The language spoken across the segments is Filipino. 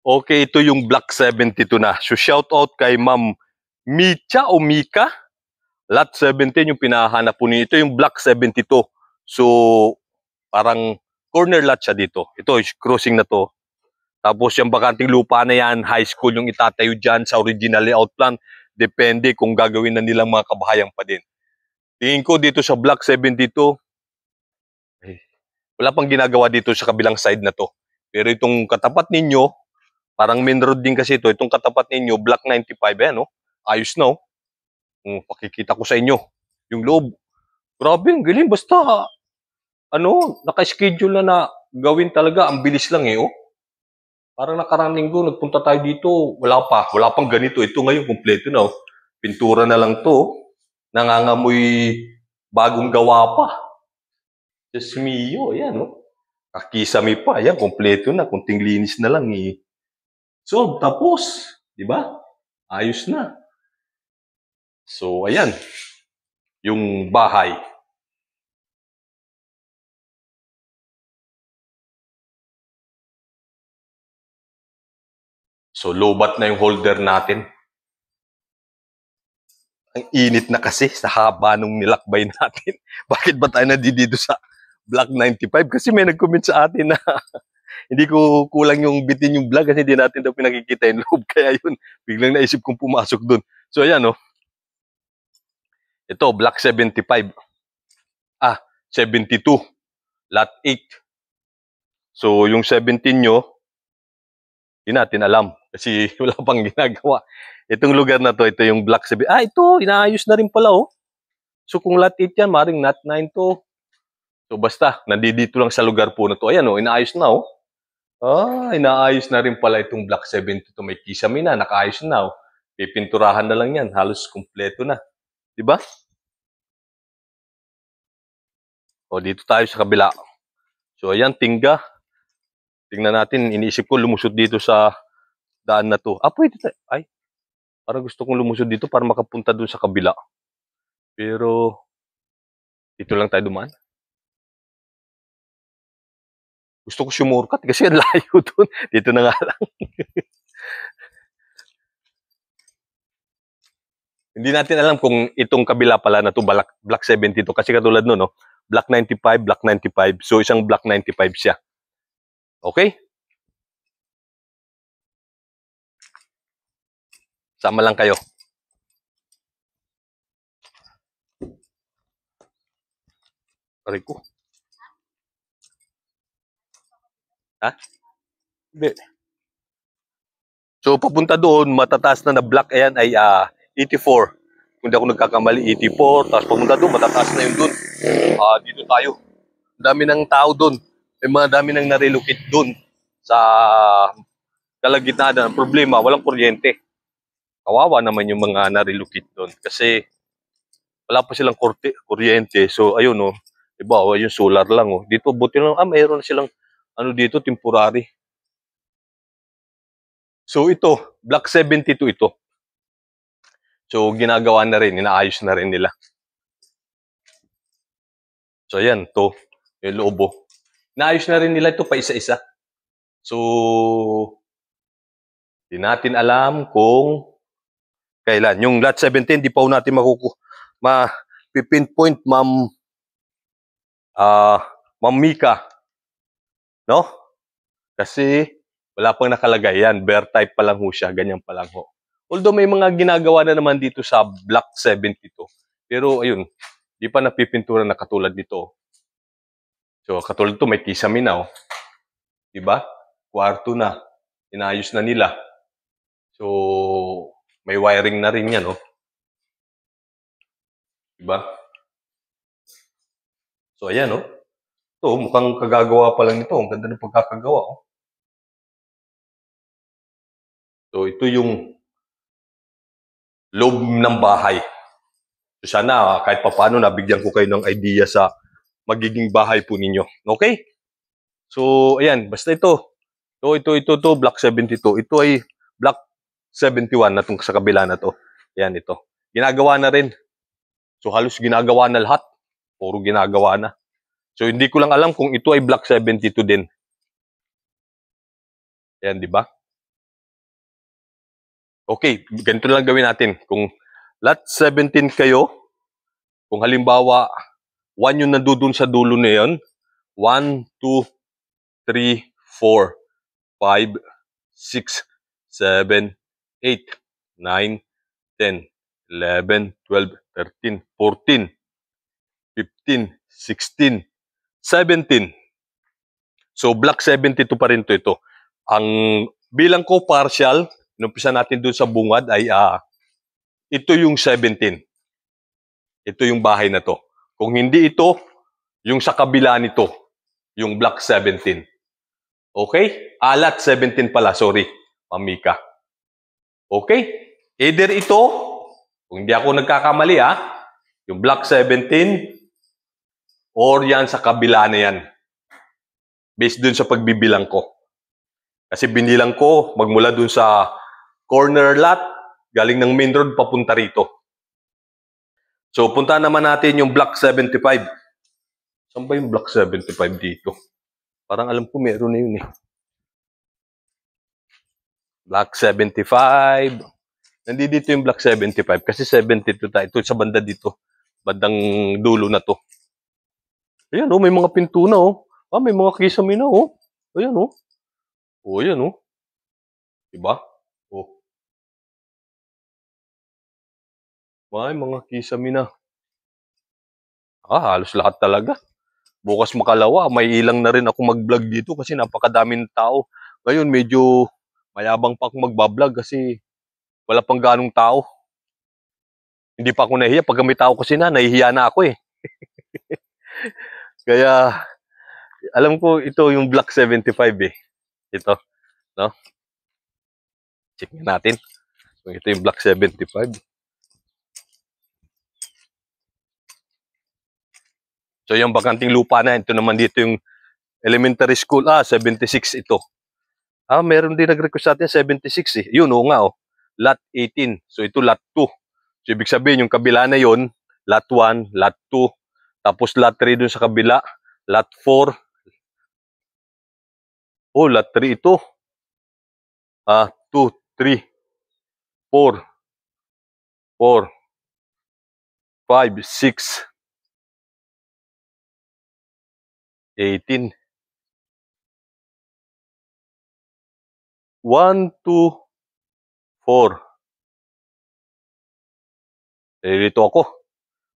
Okay, ito yung Block 72 na. So shout out kay Ma'am Micha o Mika. Lot 17 yung pinahanap po niyo. Ito yung Block 72. So parang corner lot siya dito. Ito, crossing na to. Tapos yung bakanting lupa na yan, high school yung itatayo dyan sa original layout plan. Depende kung gagawin na nilang mga kabahayan pa din. Tingin ko dito sa Block 72, wala pang ginagawa dito sa kabilang side na to. Pero itong katapat ninyo, parang main road din kasi ito. Itong katapat ninyo, Block 95, ayan, oh. Ayos na, oh. Pakikita ko sa inyo yung loob. Grabe, ang galing. Basta, naka-schedule na gawin talaga. Ang bilis lang, eh, oh. Parang nakarang linggo, nagpunta tayo dito. Wala pang ganito. Ito ngayon, kompleto na, oh. Pintura na lang to, oh. Nangangamoy bagong gawa pa. Diyos mio, ayan, oh. Kakisame pa, ayan, kompleto na. Kunting linis na lang, eh. So, tapos, di ba? Ayos na. So, ayan, yung bahay. So, lobat na yung holder natin. Ang init na kasi sa haba nung nilakbay natin. Bakit ba tayo nandito sa Block 95? Kasi may nag-comment sa atin na hindi ko kulang yung bitin yung vlog kasi hindi natin daw pinakikita yung loob. Kaya yun, biglang naisip kong pumasok dun. So, ayan, oh. Ito, Block 75. 72. Lot 8. So, yung 17 nyo, hindi natin alam. Kasi wala pang ginagawa. Itong lugar na to, ito yung Block 7. Ito, inaayos na rin pala, oh. So, kung Lot 8 yan, maring Lot 9 to. So, basta, nandito lang sa lugar po na to. Ayan, oh, inaayos na, oh. Inaayos na rin pala itong Block 72. May kisame na, nakaayos na, oh. Pipinturahan na lang yan. Halos kumpleto na. Diba? O, dito tayo sa kabila. So, ayan, tingga. Tingnan natin, iniisip ko lumusot dito sa daan na to. Pwede tayo. Parang gusto kong lumusot dito para makapunta dun sa kabila. Pero, dito lang tayo dumaan. Gusto ko sumurkat kasi ang layo dun. Dito na nga lang. Hindi natin alam kung itong kabila pala na to Block 72 kasi katulad nun, no? Block 95, Block 95. So, isang Block 95 siya. Okay? Sama lang kayo. Aray ko. Hindi. So, papunta doon, matataas na block, ayan, ay 84. Kung di ako nagkakamali, 84. Tapos papunta doon, matataas na yun doon. Dito tayo. Dami ng tao doon. May mga dami nang narelocate doon sa kalagitnaan ng problema. Walang kuryente. Kawawa naman yung mga narelocate doon. Kasi wala pa silang kuryente. So, ayun, oh. Diba, yung solar lang, oh. Dito, buti lang, mayroon silang, dito, temporary. So, ito, Block 72 ito. So, ginagawa na rin, inaayos na rin nila. So, ayan, to yung loobo. Inaayos na rin nila ito pa isa-isa. So, di natin alam kung kailan. Yung Lot 17, di pa natin ma-pinpoint, Ma'am Mika. No? Kasi, wala pang nakalagay yan. Bear type pa lang ho siya. Ganyan pa lang ho. Although may mga ginagawa na naman dito sa Block 72. Pero ayun, di pa napipintura na katulad dito. So katulad to may kisame na, oh. Diba? Kwarto na. Inayos na nila. So may wiring na rin yan, oh. Diba? So ayan, oh. Ito, mukhang kagagawa pa lang ito. Ang ganda ng pagkakagawa, oh. So ito yung loob ng bahay. So sana kahit papaano nabigyan ko kayo ng idea sa magiging bahay po ninyo. Okay? So ayan, basta ito. Ito, Block 72. Ito ay Block 71 na itong sa kabila na to. Ayan, ito. Ginagawa na rin. So halos ginagawa na lahat. Puro ginagawa na. So hindi ko lang alam kung ito ay Block 72 din. Ayan, di ba? Okay, ganito lang gawin natin. Kung lot 17 kayo, kung halimbawa 1 yung nandoon sa dulo na yun, 1, 2, 3, 4, 5, 6, 7, 8, 9, 10, 11, 12, 13, 14, 15, 16, 17. So, block 72 pa rin ito. Ang bilang ko partial, inumpisa natin doon sa bungad ay ito yung 17. Ito yung bahay na to. Kung hindi ito, yung sa kabila nito, yung block 17. Okay? Alat 17 pala, sorry, Mamika. Okay? Either ito, kung hindi ako nagkakamali yung block 17, or yan sa kabila na yan. Based dun sa pagbibilang ko. Kasi binilang ko, magmula dun sa corner lot, galing ng main road, papunta rito. So, punta naman natin yung block 75. Saan ba yung block 75 dito? Parang alam ko meron na yun eh. Block 75. Nandito yung block 75 kasi 72 tayo. Ito sa banda dito. Bandang dulo na to. Ayan may mga pinto na may mga kisame na Ayan ayan Diba? May mga kisame na. Halos lahat talaga. Bukas makalawa, may ilang na rin ako mag-vlog dito kasi napakadaming tao. Ngayon medyo mayabang pa akong magbablog kasi wala pang ganong tao. Hindi pa ako nahihiya. Pag may tao kasi nahihiya na ako eh. Kaya, alam ko ito yung block 75 eh. Ito, no? Check natin. So, ito yung block 75. So, yung bakanting lupa na, ito naman dito yung elementary school. 76 ito. Meron din nag-request sa atin, 76 eh. Yun, nga Lot 18. So, ito lot 2. So, ibig sabihin, yung kabila na yon lot 1, lot 2, tapos lot 3 dun sa kabila, lot 4. Lot 3 ito. 2, 3, 4, 4, 5, 6, 18. 1, 2, 4. Dito ako.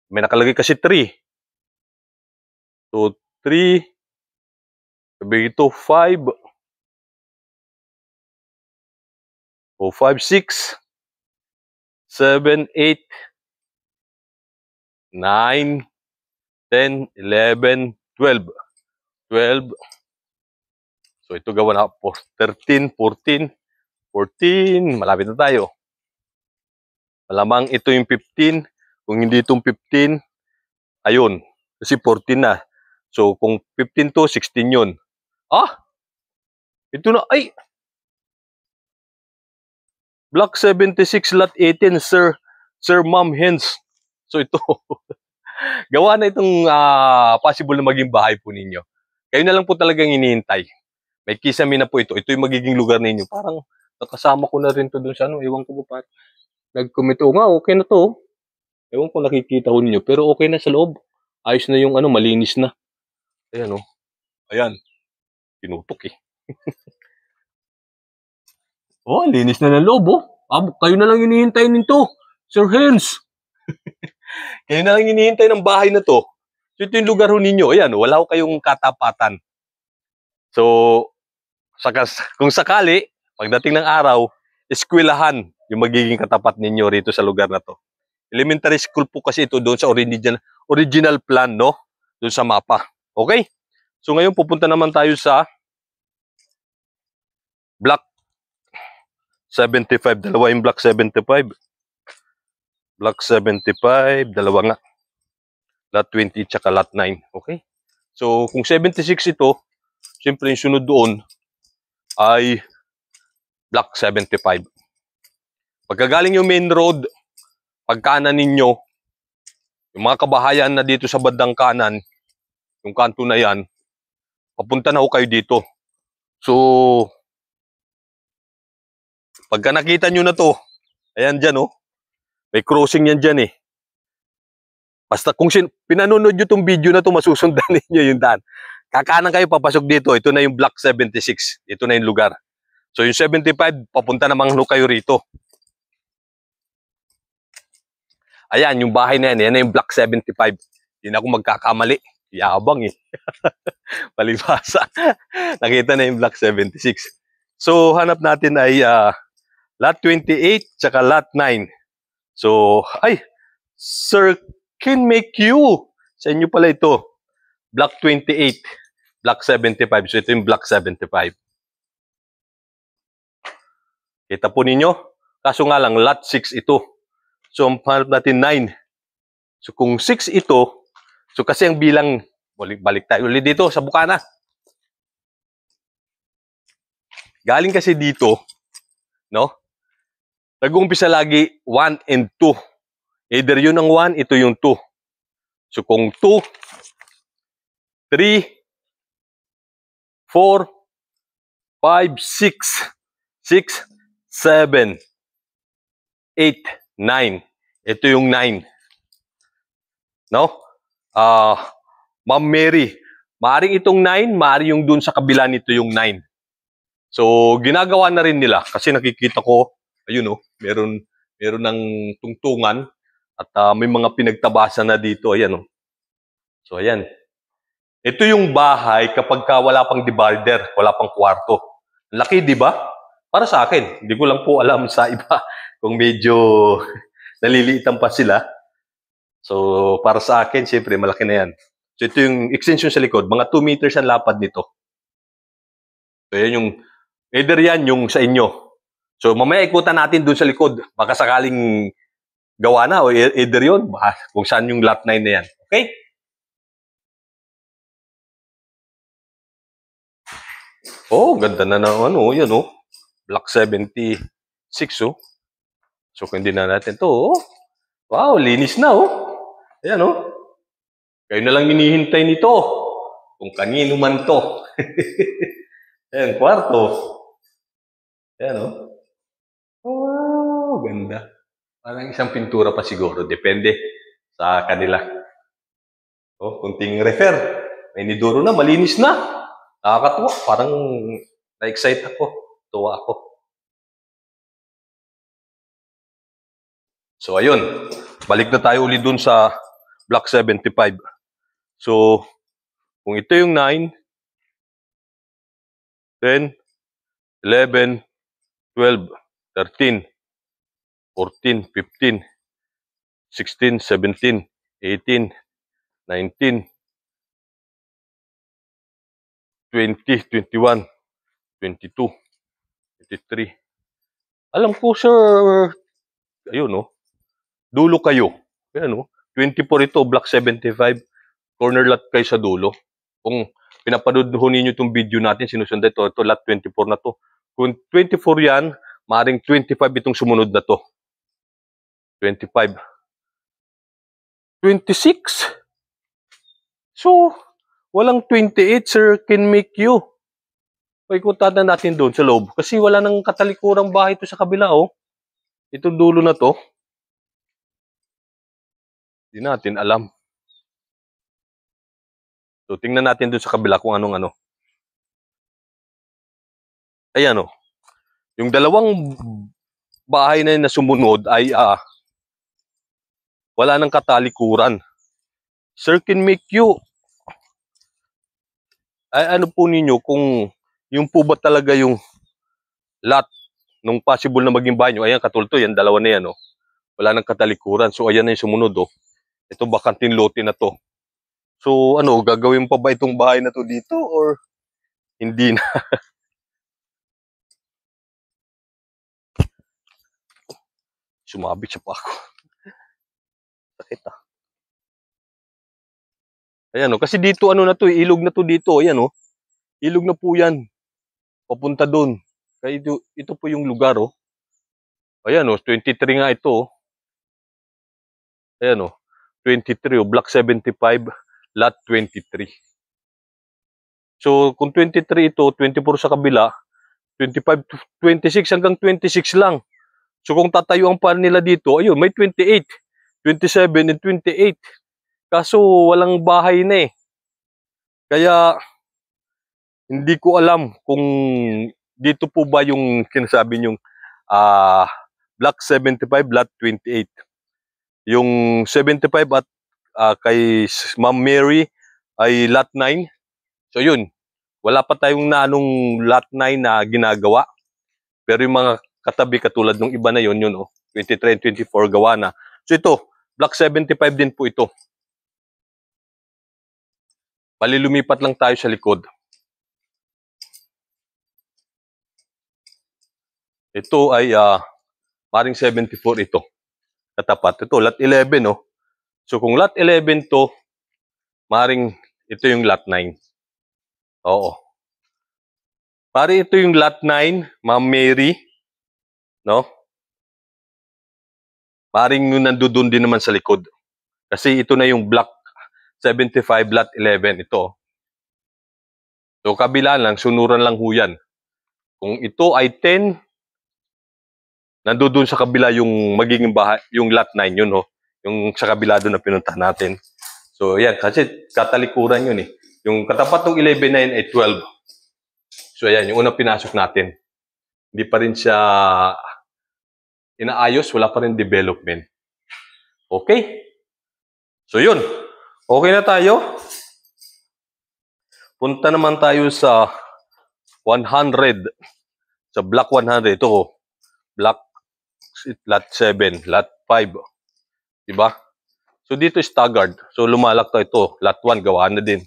May nakalagay kasi 3. So, 3. Sabi ito, 5. 5, 6. 7, 8. 9, 10, 11, 12. 12. So, ito gawa na 13, 14, 14. Malapit na tayo. Malamang ito yung 15. Kung hindi itong 15, ayun. Kasi 14 na. So, kung 15 to, 16 yun. Ito na. Ay! Block 76, lot 18, Sir Ma'am Hens. So, ito. Gawa na itong possible na maging bahay po ninyo. Kayo na lang po talagang hinihintay. May kisame na po ito. Ito yung magiging lugar ninyo. Parang nakasama ko na rin to dun sa ewan ko ba pa. Nag-comment okay na to. Ewan ko nakikita ko ninyo. Pero okay na sa loob. Ayos na yung malinis na. Ayan Ayan. Pinutok eh. Linis na ng loob kayo na lang hinihintay nito. Sir Hens. Kayo na lang hinihintay ng bahay na to. So ito yung lugar ninyo. Ayan wala ko kayong katapatan. So, kung sakali, pagdating ng araw, eskwelahan yung magiging katapat ninyo rito sa lugar na to. Elementary school po kasi ito doon sa original plan, no? Doon sa mapa. Okay? So ngayon pupunta naman tayo sa block 75. Dalawa yung block 75. Block 75, dalawa nga. Lot 20 tsaka lot 9. Okay? So kung 76 ito, siyempre yung sunod doon ay block 75. Pagkagaling yung main road, pagkanan ninyo, yung mga kabahayan na dito sa bandang kanan, yung kanto na yan, papunta na kayo dito. So, pagka nakita nyo na to, Ayan dyan, oh. May crossing yan dyan, eh. Basta kung pinanonood nyo itong video na to, masusundan ninyo yung daan. Kakanan kayo, papasok dito. Ito na yung Block 76. Ito na yung lugar. So yung 75, papunta namang kayo rito. Ayan, yung bahay na yan. Yan na yung Block 75. Hindi na ako magkakamali. Yabang eh. Palibasa. Nakita na yung Block 76. So hanap natin ay lot 28 tsaka lot 9. So, ay, Sir Can Make You. Sa inyo pala ito. Block 28. Block 75. So ito yung Block 75. Kita po ninyo. Kaso nga lang, lot 6 ito. So, hanap natin 9. So, kung 6 ito, so kasi ang bilang, balik tayo ulit dito sa bukana. Galing kasi dito, no? Nag-uumpisa lagi 1 and 2. Either yun ang 1, ito yung 2. So, kung 2, 3, 4, 5, 6, 7, 8, 9. Ito yung 9. No? Ma'am Mary, maaring itong 9, maaring yung dun sa kabila nito yung 9. So, ginagawa na rin nila kasi nakikita ko, ayun oh, meron ng tungtungan at may mga pinagtabasan na dito, ayan oh. So, ayan. Ito yung bahay kapag wala pang divider, wala pang kwarto. Laki, di ba? Para sa akin, hindi ko lang po alam sa iba kung medyo naliliitan pa sila. So, para sa akin, siyempre, malaki na yan. So, ito yung extension sa likod. Mga 2 meters ang lapad nito. So, yan yung, either yan yung sa inyo. So, mamaya ikutan natin dun sa likod. Baka sakaling gawa na o either yun. Kung saan yung lot 9 na yan. Okay? Oh, ganda na ng ano, yan oh. Block 76 oh. So, kung hindi na natin to, oh. Wow, linis na oh. Ayan oh. Kayo na lang hinihintay nito. Kung kanino man to. Ayan, kwarto. Ayan oh. Oh, ganda. Parang isang pintura pa siguro. Depende sa kanila. Oh, kunting refer. May niduro na, malinis na. Nakakatuwa. Parang na-excite ako. Tuwa ako. So, ayun. Balik na tayo ulit dun sa Block 75. So, kung ito yung 9, 10, 11, 12, 13, 14, 15, 16, 17, 18, 19, 20, 21, 22, 23. Alam ko, sir, ayun, no? Dulo kayo. Ayan, no? 24 ito, Block 75. Corner lot kayo sa dulo. Kung pinapanood ninyo itong video natin, sinusundan ito, lot 24 na to. Kung 24 yan, maaaring 25 itong sumunod na to. 25. 26. So, walang 28, Sir Can Make You. Paikutan na natin doon sa loob. Kasi wala nang katalikurang bahay ito sa kabila, oh. Itong dulo na to. Hindi natin alam. So, tingnan natin doon sa kabila kung anong ano. Ayan, oh. Yung dalawang bahay na yun na sumunod ay wala nang katalikuran. Sir Can Make You. Ay, ano po ninyo kung yung po ba talaga yung lot nung possible na maging bahay nyo. Ayan, katulad to, yan, dalawa na yan, oh. Wala nang katalikuran. So, ayan na yung sumunod, oh. Ito, bakanting lote na to. So, ano, gagawin pa ba itong bahay na to dito or hindi na? Sumabit siya pa ako. Sakit ah. Ayan, oh. Kasi dito, ano na to, ilog na to dito. Ayan, oh. Ilog na po yan. Papunta doon. Kaya ito po yung lugar, oh. Ayan, oh. 23 nga ito, oh. Ayan, oh. 23, oh. Block 75, lot 23. So, kung 23 ito, 24 sa kabila, 25, 26 hanggang 26 lang. So kung tatayuan pa nila dito, ayun, may 28, 27, and 28. Kaso walang bahay na eh. Kaya hindi ko alam kung dito po ba yung sinasabi yung Block 75, Lot 28. Yung 75 at kay Ma'am Mary ay Lot 9. So yun, wala pa tayong naanong Lot 9 na ginagawa. Pero yung mga katabi katulad ng iba na yun, 23 and 24 gawa na. So ito, Block 75 din po ito. Bali lumipat lang tayo sa likod. Ito ay maring 74 ito. Katapat. Ito, Lot 11, no? So kung Lot 11 to, maring ito yung Lot 9. Oo. Pare ito yung Lot 9, Ma'am Mary, no? Maring yung nandoon din naman sa likod. Kasi ito na yung Block 75, Lot 11, ito. So kabila lang, sunuran lang ho yan. Kung ito ay 10, nandoon sa kabila yung magiging bahay, yung Lot 9 yun, ho. Yung sa kabila doon na pinuntahan natin. So yan, kasi katalikuran yun eh. Yung katapat ng 11-9 ay 12. So yan, yung unang pinasok natin. Hindi pa rin siya inaayos, wala pa rin development. Okay? So yun, okay na tayo. Punta naman tayo sa 100. Sa Block 100. Ito, Block Lot 7, Lot 5. Diba? So dito staggered. So lumalak to ito. Lot 1, gawa na din.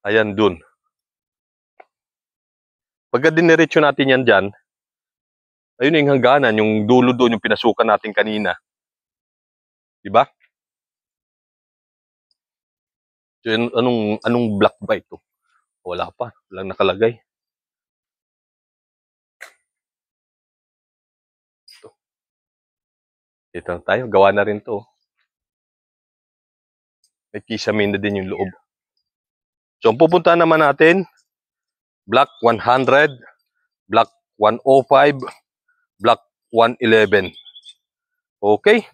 Ayan dun. Pagka diniretso natin yan dyan, ayun yung hangganan, yung dulo doon, yung pinasukan natin kanina. Diba? So yun, anong block ba ito? Wala pa. Walang nakalagay. Dito na tayo. Gawa na rin to. May kisame na din yung loob. So, ang pupunta naman natin, Block 100, Block 105, Block 111. Okay?